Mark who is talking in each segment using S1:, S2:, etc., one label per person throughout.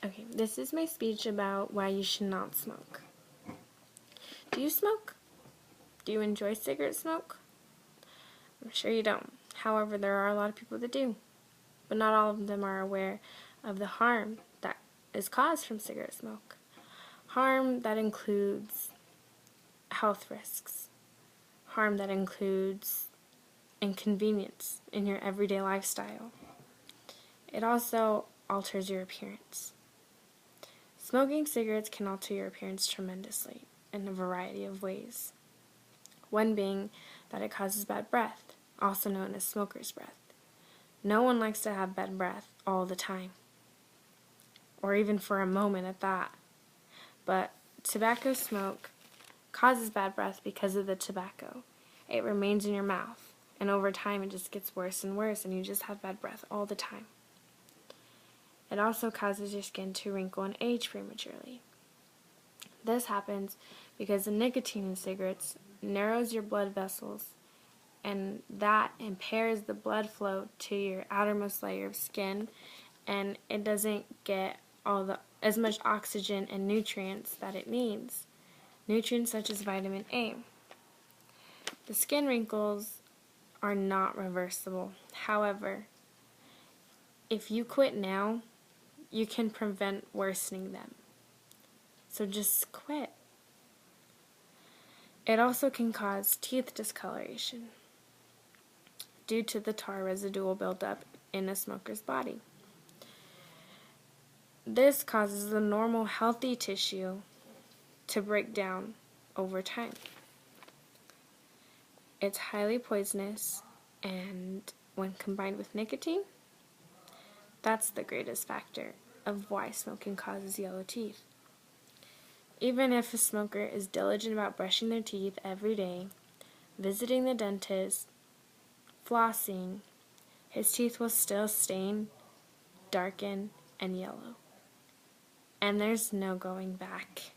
S1: Okay, this is my speech about why you should not smoke. Do you smoke? Do you enjoy cigarette smoke? I'm sure you don't. However, there are a lot of people that do, but not all of them are aware of the harm that is caused from cigarette smoke. Harm that includes health risks. Harm that includes inconvenience in your everyday lifestyle. It also alters your appearance. Smoking cigarettes can alter your appearance tremendously in a variety of ways. One being that it causes bad breath, also known as smoker's breath. No one likes to have bad breath all the time, or even for a moment at that. But tobacco smoke causes bad breath because of the tobacco. It remains in your mouth, and over time it just gets worse and worse, and you just have bad breath all the time. It also causes your skin to wrinkle and age prematurely. This happens because the nicotine in cigarettes narrows your blood vessels, and that impairs the blood flow to your outermost layer of skin, and it doesn't get as much oxygen and nutrients that it needs. Nutrients such as vitamin A. The skin wrinkles are not reversible. However, if you quit now, you can prevent worsening them. So just quit. It also can cause teeth discoloration due to the tar residual buildup in a smoker's body. This causes the normal healthy tissue to break down over time. It's highly poisonous, and when combined with nicotine, that's the greatest factor of why smoking causes yellow teeth. Even if a smoker is diligent about brushing their teeth every day, visiting the dentist, flossing, his teeth will still stain, darken, and yellow. And there's no going back.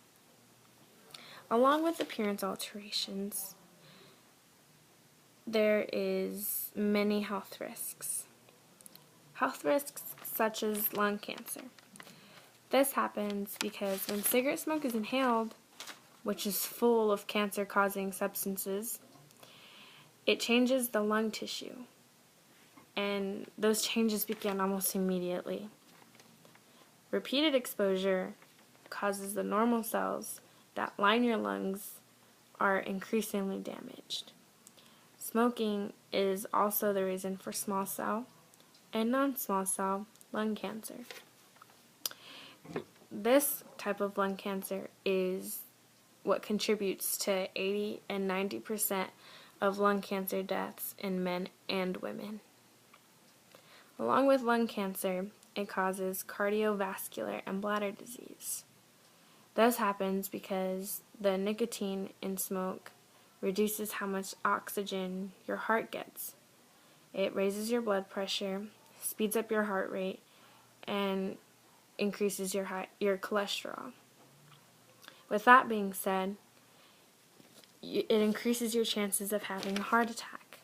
S1: Along with appearance alterations, there is many health risks. Health risks such as lung cancer. This happens because when cigarette smoke is inhaled, which is full of cancer-causing substances, it changes the lung tissue, and those changes begin almost immediately. Repeated exposure causes the normal cells that line your lungs are increasingly damaged. Smoking is also the reason for small cell and non-small cell lung cancer. This type of lung cancer is what contributes to 80 and 90% of lung cancer deaths in men and women. Along with lung cancer, it causes cardiovascular and bladder disease. This happens because the nicotine in smoke reduces how much oxygen your heart gets. It raises your blood pressure, speeds up your heart rate, and increases your cholesterol. With that being said, it increases your chances of having a heart attack.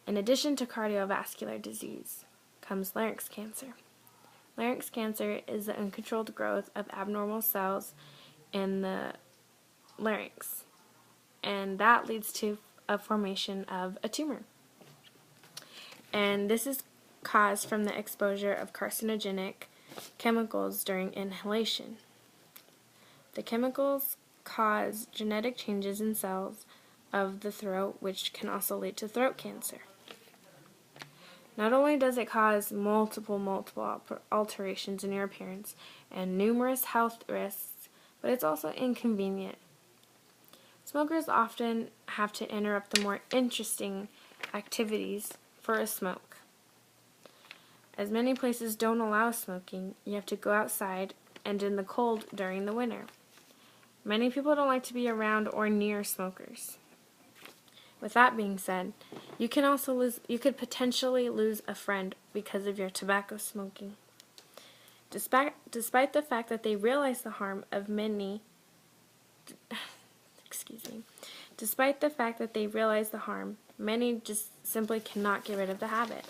S1: In addition to cardiovascular disease comes larynx cancer. Larynx cancer is the uncontrolled growth of abnormal cells in the larynx, and that leads to a formation of a tumor. And this is caused from the exposure of carcinogenic chemicals during inhalation. The chemicals cause genetic changes in cells of the throat, which can also lead to throat cancer. Not only does it cause multiple alterations in your appearance and numerous health risks, but it's also inconvenient. Smokers often have to interrupt the more interesting activities for a smoke. As many places don't allow smoking, you have to go outside and in the cold during the winter. Many people don't like to be around or near smokers. With that being said, you could potentially lose a friend because of your tobacco smoking. Despite the fact that they realize the harm of many Despite the fact that they realize the harm, many just simply cannot get rid of the habit.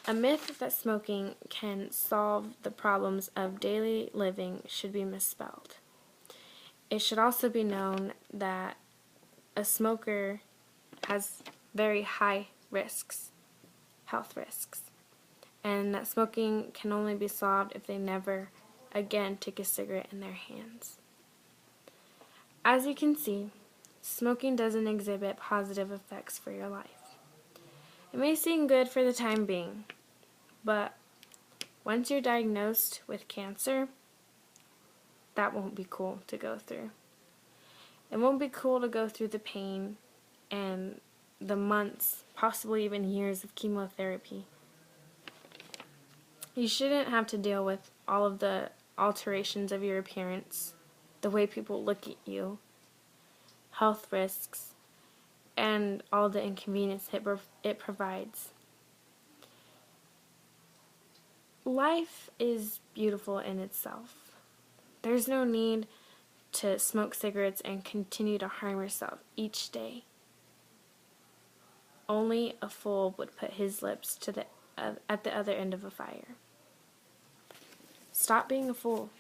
S1: A myth that smoking can solve the problems of daily living should be misspelled. It should also be known that a smoker has very high risks, health risks, and that smoking can only be solved if they never again take a cigarette in their hands. As you can see, smoking doesn't exhibit positive effects for your life. It may seem good for the time being, but once you're diagnosed with cancer, that won't be cool to go through. It won't be cool to go through the pain and the months, possibly even years of chemotherapy. You shouldn't have to deal with all of the alterations of your appearance, the way people look at you, health risks, and all the inconvenience it provides. Life is beautiful in itself. There's no need to smoke cigarettes and continue to harm yourself each day. Only a fool would put his lips to at the other end of a fire. Stop being a fool.